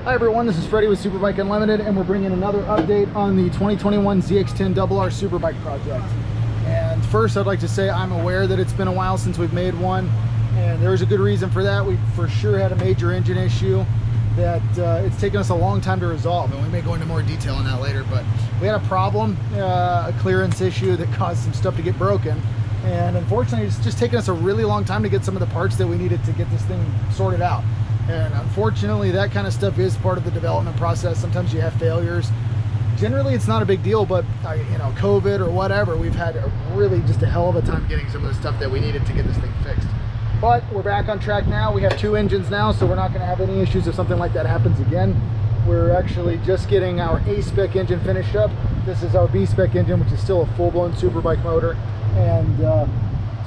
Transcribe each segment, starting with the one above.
Hi everyone, this is Freddie with Superbike Unlimited, and we're bringing another update on the 2021 ZX-10RR Superbike project. And first, I'd like to say I'm aware that it's been a while since we've made one, and there's a good reason for that. We for sure had a major engine issue that it's taken us a long time to resolve, and we may go into more detail on that later, but we had a problem, a clearance issue that caused some stuff to get broken. And unfortunately, it's just taken us a really long time to get some of the parts that we needed to get this thing sorted out. And unfortunately, that kind of stuff is part of the development process. Sometimes you have failures. Generally, it's not a big deal, but you know, COVID or whatever, we've had really just a hell of a time getting some of the stuff that we needed to get this thing fixed. But we're back on track now. We have 2 engines now, so we're not going to have any issues if something like that happens again. We're actually just getting our A-spec engine finished up. This is our B-spec engine, which is still a full-blown Superbike motor. And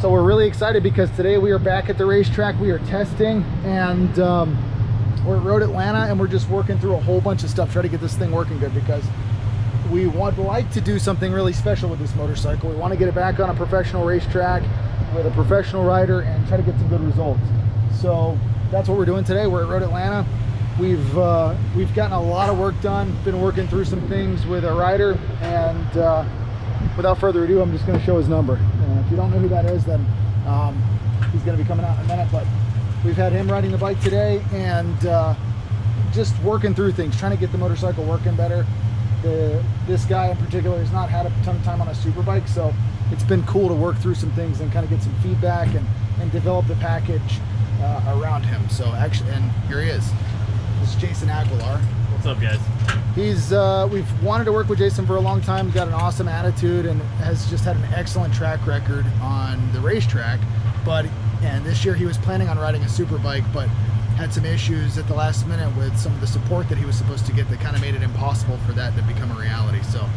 so we're really excited because today we are back at the racetrack. We are testing, and we're at Road Atlanta, and we're just working through a whole bunch of stuff, trying to get this thing working good, because we would like to do something really special with this motorcycle. We want to get it back on a professional racetrack with a professional rider and try to get some good results. So that's what we're doing today. We're at Road Atlanta. We've gotten a lot of work done, been working through some things with our rider, and without further ado, I'm just going to show his number. If you don't know who that is, then he's going to be coming out in a minute. But we've had him riding the bike today, and just working through things, trying to get the motorcycle working better. This guy in particular has not had a ton of time on a Superbike, so it's been cool to work through some things and kind of get some feedback and develop the package around him. So actually, and here he is. This is Jason Aguilar. What's up, guys? We've wanted to work with Jason for a long time. He's got an awesome attitude and has just had an excellent track record on the racetrack. And this year he was planning on riding a Superbike, but had some issues at the last minute with some of the support that he was supposed to get that kind of made it impossible for that to become a reality. So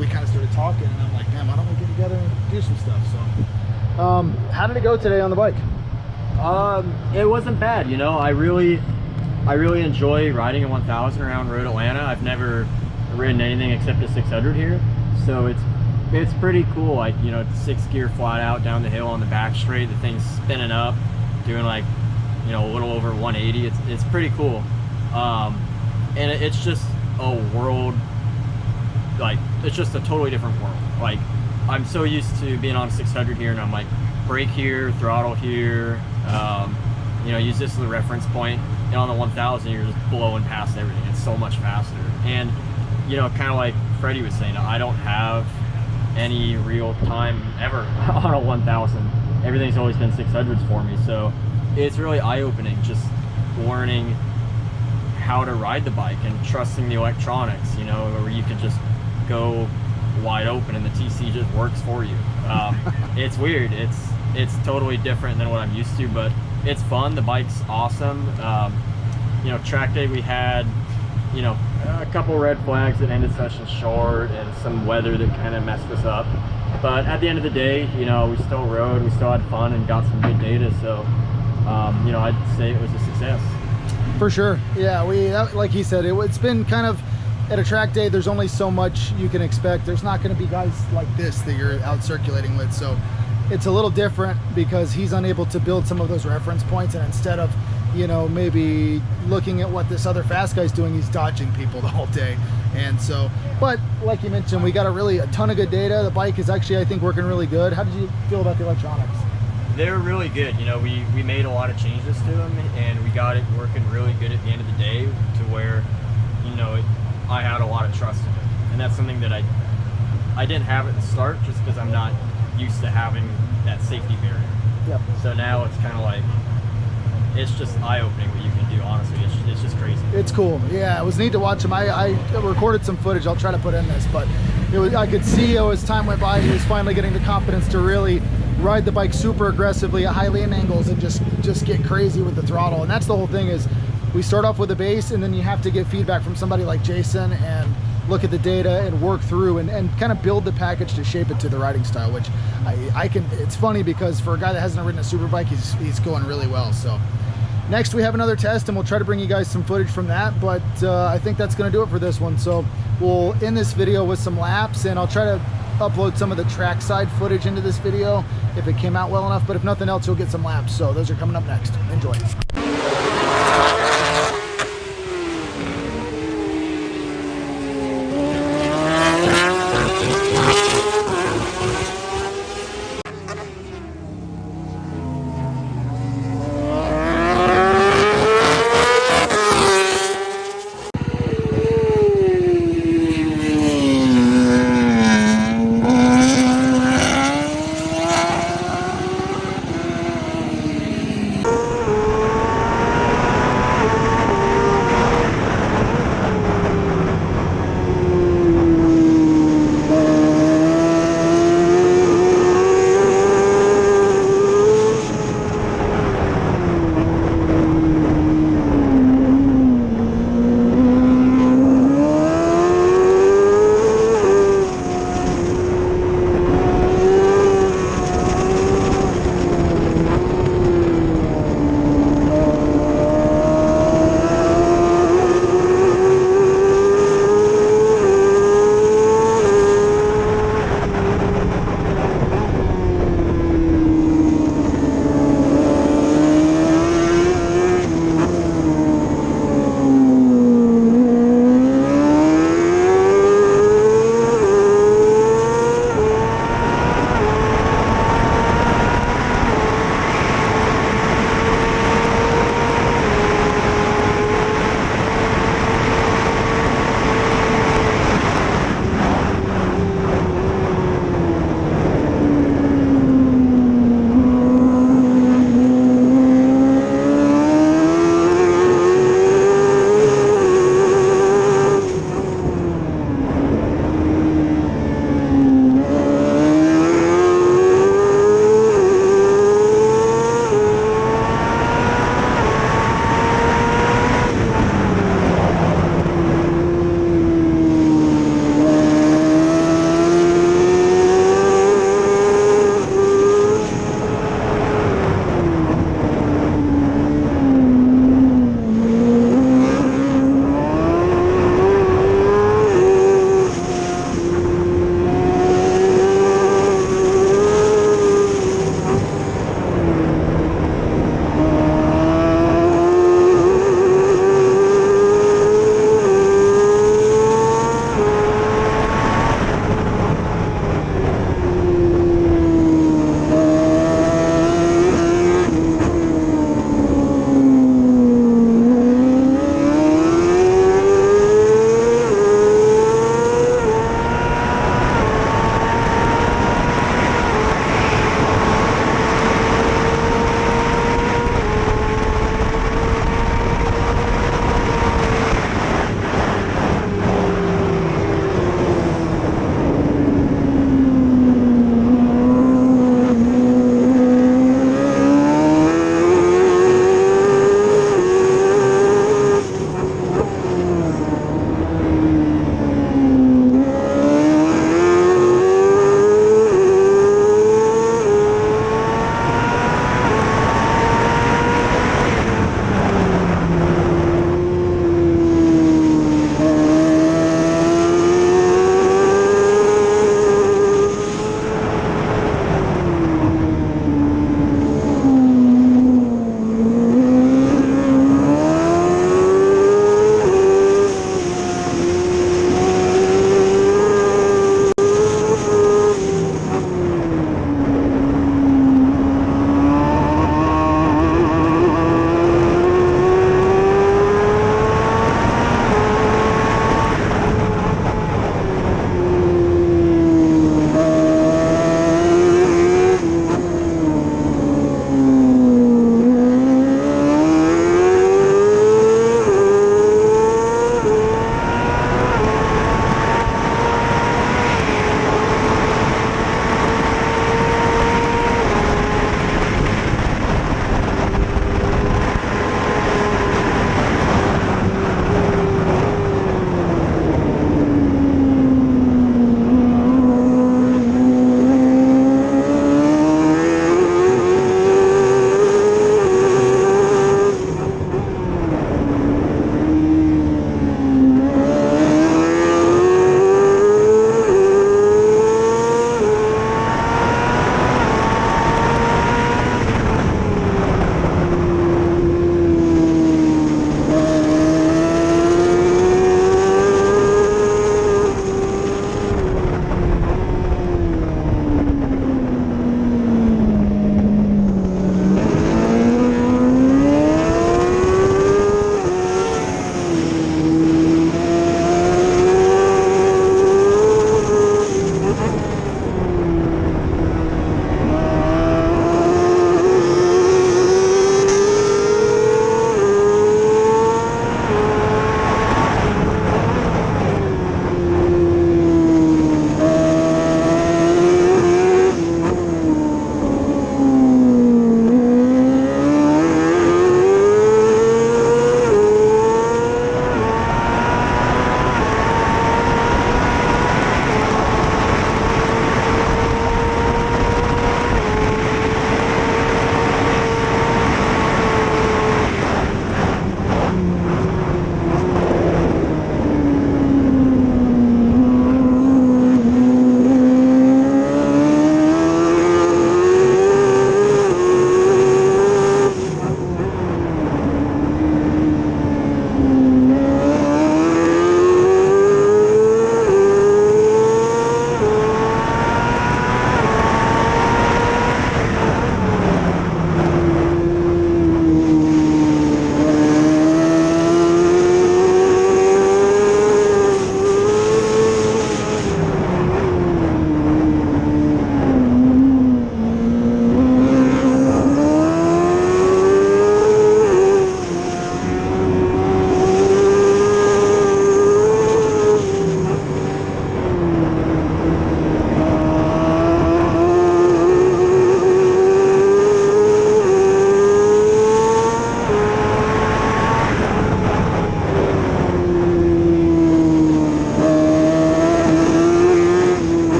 we kind of started talking, and I'm like, man, why don't we get together and do some stuff? So how did it go today on the bike? It wasn't bad, you know. I really enjoy riding a 1000 around Road Atlanta. I've never ridden anything except a 600 here, so it's pretty cool. Like, you know, it's 6 gear flat out down the hill on the back straight. The thing's spinning up, doing like, you know, a little over 180. It's pretty cool, and it's just a world. Like, it's just a totally different world. Like, I'm so used to being on 600 here, and I'm like, brake here, throttle here, you know, use this as a reference point. And on the 1000, you're just blowing past everything. It's so much faster. And, you know, kind of like Freddie was saying, I don't have any real time ever on a 1000. Everything's always been 600s for me. So it's really eye-opening, just learning how to ride the bike and trusting the electronics, you know, where you can just go wide open and the TC just works for you. It's weird. It's totally different than what I'm used to, but it's fun. The bike's awesome. You know, track day we had, you know, a couple red flags that ended session short and some weather that kind of messed us up. But at the end of the day, you know, we still rode, we still had fun and got some good data. So, you know, I'd say it was a success. For sure. Yeah, like he said, it's been kind of, at a track day, there's only so much you can expect. There's not going to be guys like this that you're out circulating with. So it's a little different because he's unable to build some of those reference points, and instead of, you know, maybe looking at what this other fast guy's doing, he's dodging people the whole day. And so, but like you mentioned, we got a ton of good data. The bike is actually, I think, working really good. How did you feel about the electronics? They're really good. You know, we made a lot of changes to them, and we got it working really good at the end of the day, to where, you know, I had a lot of trust in it. And that's something that I didn't have at the start, just because I'm not used to having that safety barrier. Yep. So now it's kind of like, it's just eye-opening what you can do, honestly. It's just crazy. It's cool. Yeah, it was neat to watch him. I recorded some footage I'll try to put in this, but I could see as time went by, he was finally getting the confidence to really ride the bike super aggressively at high lean angles and just get crazy with the throttle. And that's the whole thing, is we start off with a base, and then you have to get feedback from somebody like Jason and look at the data and work through and kind of build the package to shape it to the riding style, which it's funny because for a guy that hasn't ridden a Superbike, he's going really well. So next we have another test, and we'll try to bring you guys some footage from that, but I think that's going to do it for this one. So we'll end this video with some laps, and I'll try to upload some of the trackside footage into this video if it came out well enough, but if nothing else, you'll get some laps. So those are coming up next. Enjoy.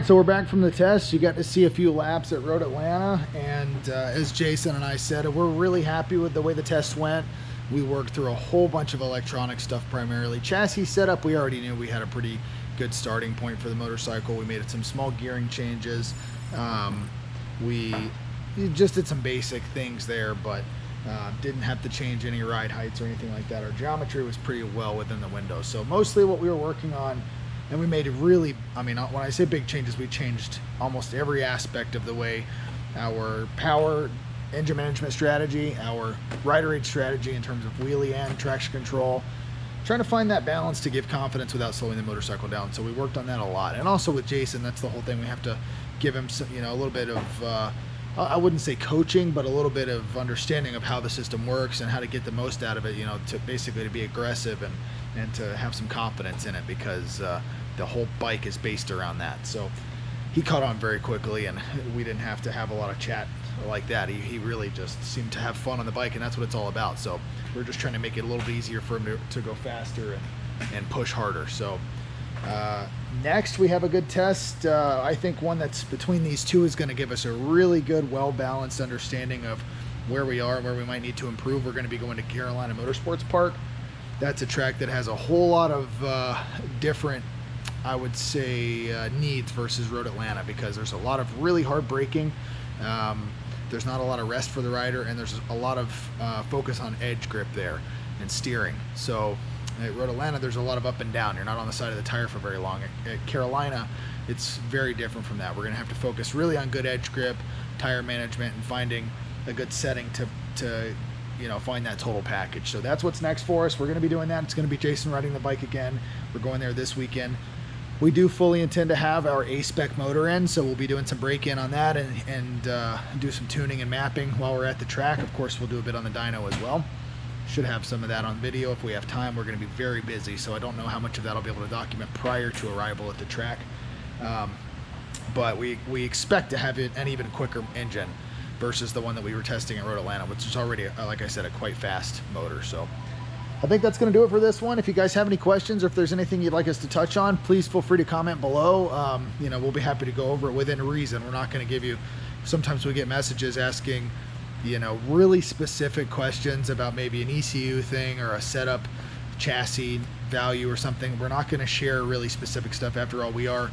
right, so we're back from the test. You got to see a few laps at Road Atlanta, and as Jason and I said, we're really happy with the way the test went. We worked through a whole bunch of electronic stuff primarily. Chassis setup, we already knew we had a pretty good starting point for the motorcycle. We made some small gearing changes. We just did some basic things there, but didn't have to change any ride heights or anything like that. Our geometry was pretty well within the window. So mostly what we were working on, and we made really, I mean, when I say big changes, we changed almost every aspect of the way our power, engine management strategy, our rider age strategy in terms of wheelie and traction control, trying to find that balance to give confidence without slowing the motorcycle down. So we worked on that a lot. And also with Jason, that's the whole thing. We have to give him some, a little bit of, I wouldn't say coaching, but a little bit of understanding of how the system works and how to get the most out of it, to basically to be aggressive and to have some confidence in it, because the whole bike is based around that. So he caught on very quickly, and we didn't have to have a lot of chat like that. He really just seemed to have fun on the bike, and that's what it's all about. So we're just trying to make it a little bit easier for him to go faster and push harder. So next we have a good test. I think one that's between these two is going to give us a really good, well-balanced understanding of where we are and where we might need to improve. We're going to be going to Carolina Motorsports Park. That's a track that has a whole lot of different, I would say, needs versus Road Atlanta, because there's a lot of really hard braking. There's not a lot of rest for the rider, and there's a lot of focus on edge grip there and steering. So at Road Atlanta, there's a lot of up and down. You're not on the side of the tire for very long. At Carolina, it's very different from that. We're going to have to focus really on good edge grip, tire management, and finding a good setting to find that total package. So that's what's next for us. We're going to be doing that. It's going to be Jason riding the bike again. We're going there this weekend. We do fully intend to have our A-Spec motor in, so we'll be doing some break-in on that and do some tuning and mapping while we're at the track. Of course, we'll do a bit on the dyno as well. Should have some of that on video if we have time. We're going to be very busy, so I don't know how much of that I'll be able to document prior to arrival at the track. But we expect to have an even quicker engine versus the one that we were testing at Road Atlanta, which is already, like I said, a quite fast motor. So I think that's going to do it for this one. If you guys have any questions or if there's anything you'd like us to touch on, please feel free to comment below. We'll be happy to go over it within reason. We're not going to give you, sometimes we get messages asking, really specific questions about maybe an ECU thing or a setup chassis value or something. We're not going to share really specific stuff. After all, we are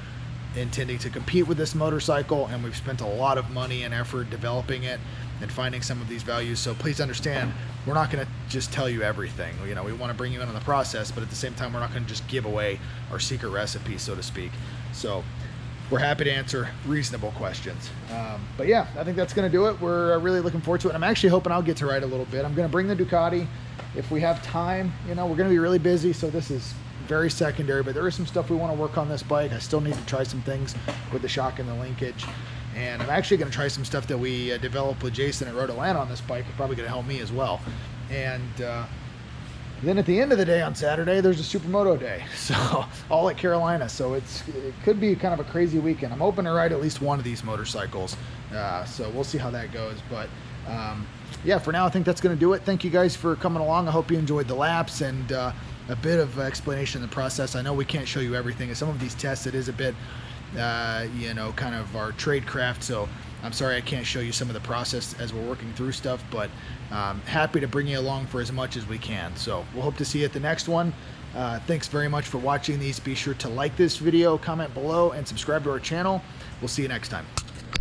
intending to compete with this motorcycle, and we've spent a lot of money and effort developing it and finding some of these values. So please understand, we're not going to just tell you everything. We want to bring you in on the process, but at the same time, we're not going to just give away our secret recipe, so to speak. So we're happy to answer reasonable questions. But yeah, I think that's going to do it. We're really looking forward to it. I'm actually hoping I'll get to ride a little bit. I'm going to bring the Ducati if we have time. We're going to be really busy, so this is very secondary, but there is some stuff we want to work on this bike. I still need to try some things with the shock and the linkage, and I'm actually going to try some stuff that we developed with Jason at Road Atlanta on this bike. It's probably going to help me as well. And then at the end of the day on Saturday, there's a Supermoto day, so all at Carolina. So it could be kind of a crazy weekend. I'm hoping to ride at least one of these motorcycles, so we'll see how that goes. But yeah, for now, I think that's going to do it. Thank you guys for coming along. I hope you enjoyed the laps and a bit of explanation of the process. I know we can't show you everything. In some of these tests, it is a bit, kind of our trade craft. So I'm sorry I can't show you some of the process as we're working through stuff, but happy to bring you along for as much as we can. So we'll hope to see you at the next one. Thanks very much for watching these. Be sure to like this video, comment below, and subscribe to our channel. We'll see you next time.